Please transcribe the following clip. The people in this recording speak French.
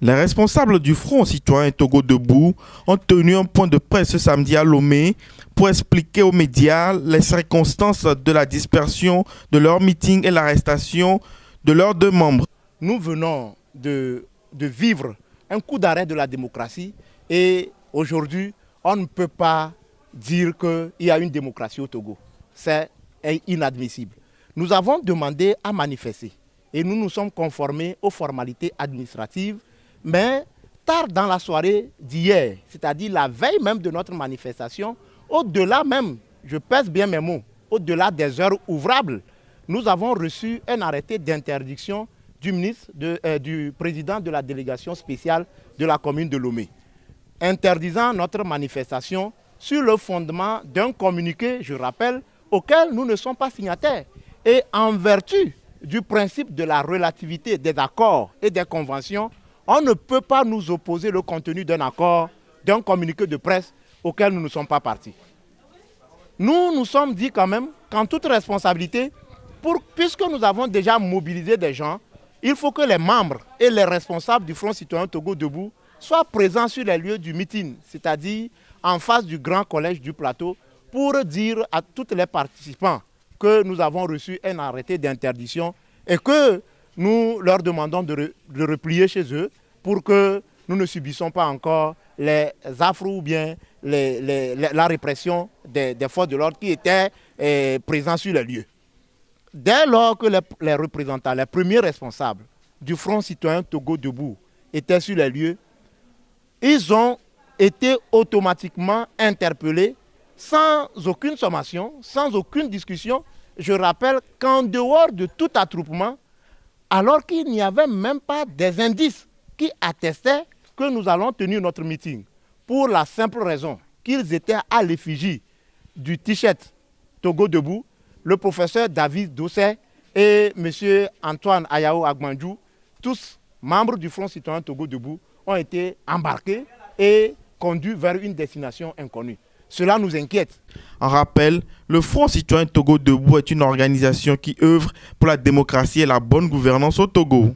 Les responsables du Front citoyen Togo Debout ont tenu un point de presse ce samedi à Lomé pour expliquer aux médias les circonstances de la dispersion de leur meeting et l'arrestation de leurs deux membres. Nous venons de vivre un coup d'arrêt de la démocratie et aujourd'hui, on ne peut pas dire qu'il y a une démocratie au Togo. C'est inadmissible. Nous avons demandé à manifester et nous nous sommes conformés aux formalités administratives, mais tard dans la soirée d'hier, c'est-à-dire la veille même de notre manifestation, au-delà même, je pèse bien mes mots, au-delà des heures ouvrables, nous avons reçu un arrêté d'interdiction du président de la délégation spéciale de la commune de Lomé, interdisant notre manifestation sur le fondement d'un communiqué, je rappelle, auquel nous ne sommes pas signataires. Et en vertu du principe de la relativité des accords et des conventions, on ne peut pas nous opposer le contenu d'un accord, d'un communiqué de presse auquel nous ne sommes pas partis. Nous nous sommes dit quand même qu'en toute responsabilité, puisque nous avons déjà mobilisé des gens, il faut que les membres et les responsables du Front citoyen Togo Debout soient présents sur les lieux du meeting, c'est-à-dire en face du Grand Collège du Plateau, pour dire à tous les participants que nous avons reçu un arrêté d'interdiction et que nous leur demandons de replier chez eux pour que nous ne subissons pas encore les affres ou bien la répression des forces de l'ordre qui étaient présents sur les lieux. Dès lors que les représentants, les premiers responsables du Front citoyen Togo Debout étaient sur les lieux, ils ont été automatiquement interpellés sans aucune sommation, sans aucune discussion. Je rappelle qu'en dehors de tout attroupement, alors qu'il n'y avait même pas des indices qui attestaient que nous allons tenir notre meeting, pour la simple raison qu'ils étaient à l'effigie du t-shirt Togo Debout, le professeur David Dossé et M. Antoine Ayao Agmandjou, tous membres du Front citoyen Togo Debout, ont été embarqués et conduits vers une destination inconnue. Cela nous inquiète. En rappel, le Front citoyen Togo Debout est une organisation qui œuvre pour la démocratie et la bonne gouvernance au Togo.